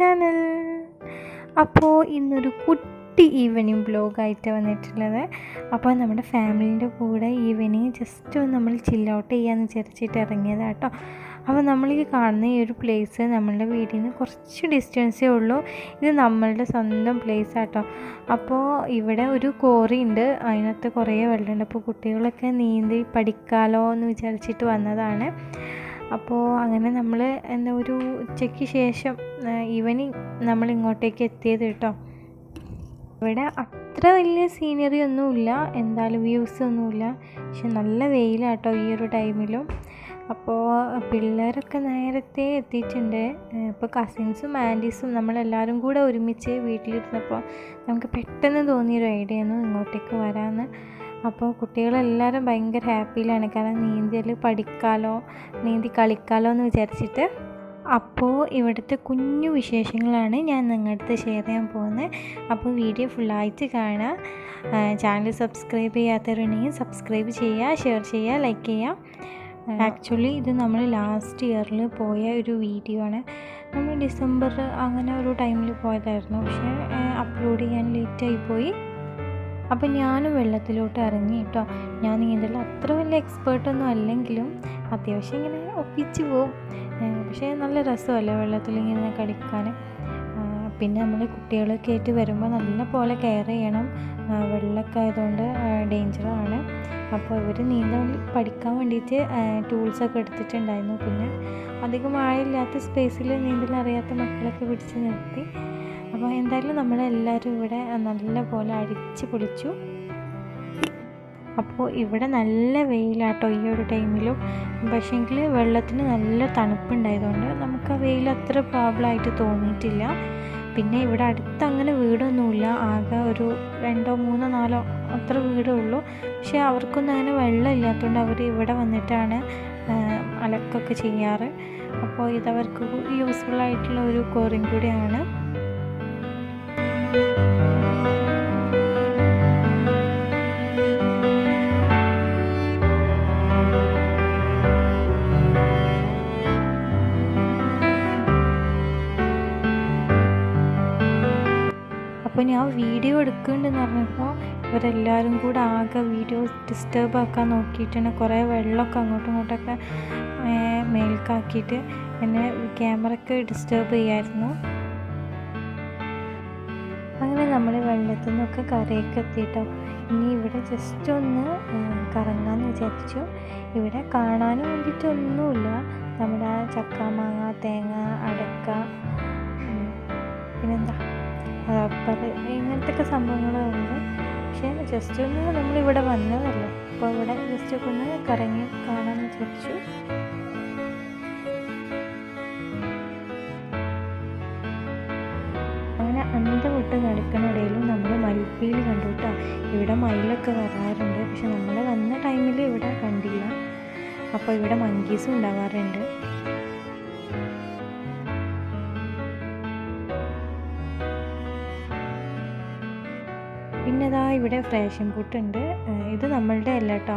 Channel. അപ്പോൾ ഇന്നൊരു കുട്ടി ഈവനിങ് വ്ലോഗായിട്ട് വന്നിട്ടുള്ളത്. അപ്പോൾ നമ്മുടെ ഫാമിലീൻ്റെ കൂടെ ഈവനിങ് ജസ്റ്റ് ഒന്ന് നമ്മൾ ചിൽ ഔട്ട് ചെയ്യാമെന്ന് വിചാരിച്ചിട്ട് ഇറങ്ങിയതാണ് കേട്ടോ. അപ്പോൾ നമ്മൾ ഈ കാണുന്ന ഈ ഒരു പ്ലേസ് നമ്മളുടെ വീട്ടിൽ നിന്ന് കുറച്ച് ഡിസ്റ്റൻസേ ഉള്ളൂ. ഇത് നമ്മളുടെ സ്വന്തം പ്ലേസ് ആട്ടോ. അപ്പോൾ ഇവിടെ ഒരു കോറി ഉണ്ട്, അതിനകത്ത് കുറേ വെള്ളമുണ്ട്. അപ്പോൾ കുട്ടികളൊക്കെ നീന്തി പഠിക്കാമല്ലോ എന്ന് വിചാരിച്ചിട്ട് വന്നതാണ്. അപ്പോൾ അങ്ങനെ നമ്മൾ ഒരു ഉച്ചയ്ക്ക് ശേഷം ഈവനിങ് നമ്മൾ ഇങ്ങോട്ടേക്ക് എത്തിയത് കേട്ടോ. ഇവിടെ അത്ര വലിയ സീനറി ഒന്നുമില്ല, എന്തായാലും വ്യൂസ് ഒന്നുമില്ല, പക്ഷെ നല്ല വെയിലാട്ടോ ഈ ഒരു ടൈമിലും. അപ്പോൾ പിള്ളേരൊക്കെ നേരത്തെ എത്തിയിട്ടുണ്ട്. ഇപ്പോൾ കസിൻസും ആൻറ്റീസും നമ്മളെല്ലാവരും കൂടെ ഒരുമിച്ച് വീട്ടിലിരുന്നപ്പോൾ നമുക്ക് പെട്ടെന്ന് തോന്നിയൊരു ഐഡിയ ആയിരുന്നു ഇങ്ങോട്ടേക്ക് വരാമെന്ന്. അപ്പോൾ കുട്ടികളെല്ലാവരും ഭയങ്കര ഹാപ്പിയിലാണ്, കാരണം നീന്തൽ പഠിക്കാമല്ലോ, നീന്തി കളിക്കാമല്ലോ എന്ന് വിചാരിച്ചിട്ട്. അപ്പോൾ ഇവിടുത്തെ കുഞ്ഞു വിശേഷങ്ങളാണ് ഞാൻ നിങ്ങളുടെ ഷെയർ ചെയ്യാൻ പോകുന്നത്. അപ്പോൾ വീഡിയോ ഫുള്ളായിട്ട് കാണുക. ചാനൽ സബ്സ്ക്രൈബ് ചെയ്യാത്തവരുണ്ടെങ്കിൽ സബ്സ്ക്രൈബ് ചെയ്യുക, ഷെയർ ചെയ്യുക, ലൈക്ക് ചെയ്യുക. ആക്ച്വലി ഇത് നമ്മൾ ലാസ്റ്റ് ഇയറിൽ പോയ ഒരു വീഡിയോ ആണ്. നമ്മൾ ഡിസംബർ അങ്ങനെ ഒരു ടൈമിൽ പോയതായിരുന്നു, പക്ഷേ അപ്ലോഡ് ചെയ്യാൻ ലേറ്റായിപ്പോയി. അപ്പോൾ ഞാനും വെള്ളത്തിലോട്ട് ഇറങ്ങി കേട്ടോ. ഞാൻ നീന്തൽ അത്ര വലിയ എക്സ്പേർട്ടൊന്നും അല്ലെങ്കിലും അത്യാവശ്യം ഇങ്ങനെ ഒപ്പിച്ച് പോവും. പക്ഷേ നല്ല രസമല്ലേ വെള്ളത്തിൽ ഇങ്ങനെ കളിക്കാൻ. പിന്നെ നമ്മൾ കുട്ടികളൊക്കെ ആയിട്ട് വരുമ്പോൾ നല്ല പോലെ കെയർ ചെയ്യണം, വെള്ളമൊക്കെ ആയതുകൊണ്ട് ഡേഞ്ചറാണ്. അപ്പോൾ ഇവർ നീന്തൽ പഠിക്കാൻ വേണ്ടിയിട്ട് ടൂൾസൊക്കെ എടുത്തിട്ടുണ്ടായിരുന്നു. പിന്നെ അധികം ആഴമില്ലാത്ത സ്പേസിൽ നീന്തൽ അറിയാത്ത മക്കളൊക്കെ പിടിച്ച് നിർത്തി. അപ്പോൾ എന്തായാലും നമ്മളെല്ലാവരും ഇവിടെ നല്ല പോലെ അടിച്ച് പൊളിച്ചു. അപ്പോൾ ഇവിടെ നല്ല വെയിലാട്ടോ ഈ ഒരു ടൈമിലും, പക്ഷേങ്കിൽ വെള്ളത്തിന് നല്ല തണുപ്പുണ്ടായതുകൊണ്ട് നമുക്ക് ആ വെയിൽ അത്ര പ്രോബ്ലമായിട്ട് തോന്നിയിട്ടില്ല. പിന്നെ ഇവിടെ അടുത്ത് അങ്ങനെ വീടൊന്നുമില്ല, ആകെ ഒരു 2, 3, 4 അത്ര വീടേ ഉള്ളൂ. പക്ഷേ അവർക്കൊന്നും അങ്ങനെ വെള്ളം ഇല്ലാത്തതുകൊണ്ട് അവർ ഇവിടെ വന്നിട്ടാണ് അലക്കൊക്കെ ചെയ്യാറ്. അപ്പോൾ ഇതവർക്ക് യൂസ്ഫുള്ളായിട്ടുള്ള ഒരു കോറിയും കൂടിയാണ്. അപ്പോൾ ഞാൻ വീഡിയോ എടുക്കുന്നുണ്ടെന്ന് പറഞ്ഞപ്പോൾ ഇവരെല്ലാവരും കൂടെ ആകെ വീഡിയോ ഡിസ്റ്റർബ് ആക്കാൻ നോക്കിയിട്ടാണ്. കുറേ വെള്ളമൊക്കെ അങ്ങോട്ടും ഇങ്ങോട്ടൊക്കെ മേൽക്കാക്കിയിട്ട് എന്നെ ക്യാമറയ്ക്ക് ഡിസ്റ്റർബ് ചെയ്യായിരുന്നു. അങ്ങനെ നമ്മൾ വെള്ളത്തിൽ നിന്നൊക്കെ കരയൊക്കെ എത്തിയിട്ടോ. ഇനി ഇവിടെ ജസ്റ്റ് ഒന്ന് കറങ്ങാമെന്ന് വിചാരിച്ചു. ഇവിടെ കാണാനും വേണ്ടിയിട്ടൊന്നുമില്ല, നമ്മുടെ ചക്ക, മാങ്ങ, തേങ്ങ, അടക്ക, പിന്നെന്താ റബ്ബർ, ഇങ്ങനത്തെ സംഭവങ്ങളുണ്ട്. പക്ഷേ ജസ്റ്റ് ഒന്ന് നമ്മളിവിടെ വന്നതല്ലേ, അപ്പോൾ ഇവിടെ ജസ്റ്റ് ഒക്കെ ഒന്ന് കറങ്ങി കാണാമെന്ന് വിചാരിച്ചു. അങ്ങനെ അന്തം വിട്ട് നടക്കുന്നിടയിലും നമ്മൾ മയിൽപ്പീലി കണ്ടു കേട്ടോ. ഇവിടെ മയിലൊക്കെ വരാറുണ്ട്, പക്ഷെ നമ്മൾ വന്ന ടൈമിൽ ഇവിടെ കണ്ടില്ല. അപ്പോൾ ഇവിടെ മങ്കീസും ഉണ്ടാവാറുണ്ട്. പിന്നെ ഇതാ ഇവിടെ ഫ്രേഷൻ ഫ്രൂട്ടുണ്ട്. ഇത് നമ്മളുടെ അല്ല കേട്ടോ,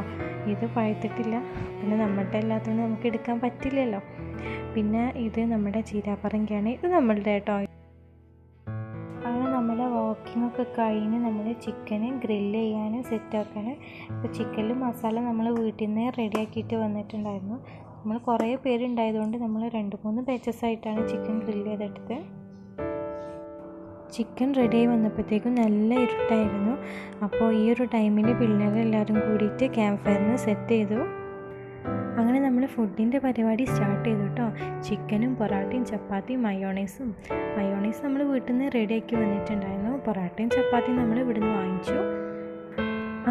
ഇത് പഴുത്തിട്ടില്ല. പിന്നെ നമ്മളുടെ അല്ലാത്തതുകൊണ്ട് നമുക്ക് എടുക്കാൻ പറ്റില്ലല്ലോ. പിന്നെ ഇത് നമ്മുടെ ചീരാപ്പറങ്കയാണ്, ഇത് നമ്മളുടെ കേട്ടോ. അങ്ങനെ നമ്മുടെ വാക്കിങ്ങൊക്കെ കഴിഞ്ഞ് നമ്മൾ ചിക്കന് ഗ്രില്ല് ചെയ്യാൻ സെറ്റാക്കാൻ. ഇപ്പോൾ ചിക്കനിൽ മസാല നമ്മൾ വീട്ടിൽ നിന്ന് റെഡിയാക്കിയിട്ട് വന്നിട്ടുണ്ടായിരുന്നു. നമ്മൾ കുറേ പേരുണ്ടായതുകൊണ്ട് നമ്മൾ 2-3 ബാച്ചസായിട്ടാണ് ചിക്കൻ ഗ്രില്ല് ചെയ്തെടുത്തത്. ചിക്കൻ റെഡിയായി വന്നപ്പോഴത്തേക്കും നല്ല ഇരുട്ടായിരുന്നു. അപ്പോൾ ഈ ഒരു ടൈമിൽ പിള്ളേരെല്ലാവരും കൂടിയിട്ട് ക്യാമ്പ് ഫയറിന് സെറ്റ് ചെയ്തു. അങ്ങനെ നമ്മൾ ഫുഡിൻ്റെ പരിപാടി സ്റ്റാർട്ട് ചെയ്തു കേട്ടോ. ചിക്കനും പൊറാട്ടയും ചപ്പാത്തിയും മയോണൈസ് നമ്മൾ വീട്ടിൽ നിന്ന് റെഡിയാക്കി വന്നിട്ടുണ്ടായിരുന്നു. പൊറാട്ടയും ചപ്പാത്തിയും നമ്മൾ ഇവിടുന്ന് വാങ്ങിച്ചു.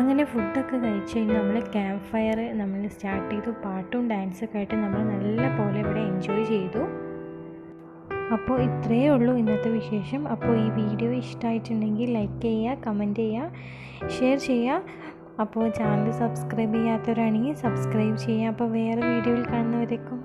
അങ്ങനെ ഫുഡൊക്കെ കഴിച്ച് കഴിഞ്ഞ് നമ്മൾ ക്യാമ്പ് ഫയർ നമ്മൾ സ്റ്റാർട്ട് ചെയ്തു. പാട്ടും ഡാൻസൊക്കെ ആയിട്ട് നമ്മൾ നല്ല പോലെ ഇവിടെ എൻജോയ് ചെയ്തു. അപ്പോൾ ഇത്രയേ ഉള്ളൂ ഇന്നത്തെ വിശേഷം. അപ്പോൾ ഈ വീഡിയോ ഇഷ്ടമായിട്ടുണ്ടെങ്കിൽ ലൈക്ക് ചെയ്യുക, കമൻറ്റ് ചെയ്യുക, ഷെയർ ചെയ്യുക. അപ്പോൾ ചാനൽ സബ്സ്ക്രൈബ് ചെയ്യാത്തവരാണെങ്കിൽ സബ്സ്ക്രൈബ് ചെയ്യുക. അപ്പോൾ വേറെ വീഡിയോയിൽ കാണുന്നവരേക്കും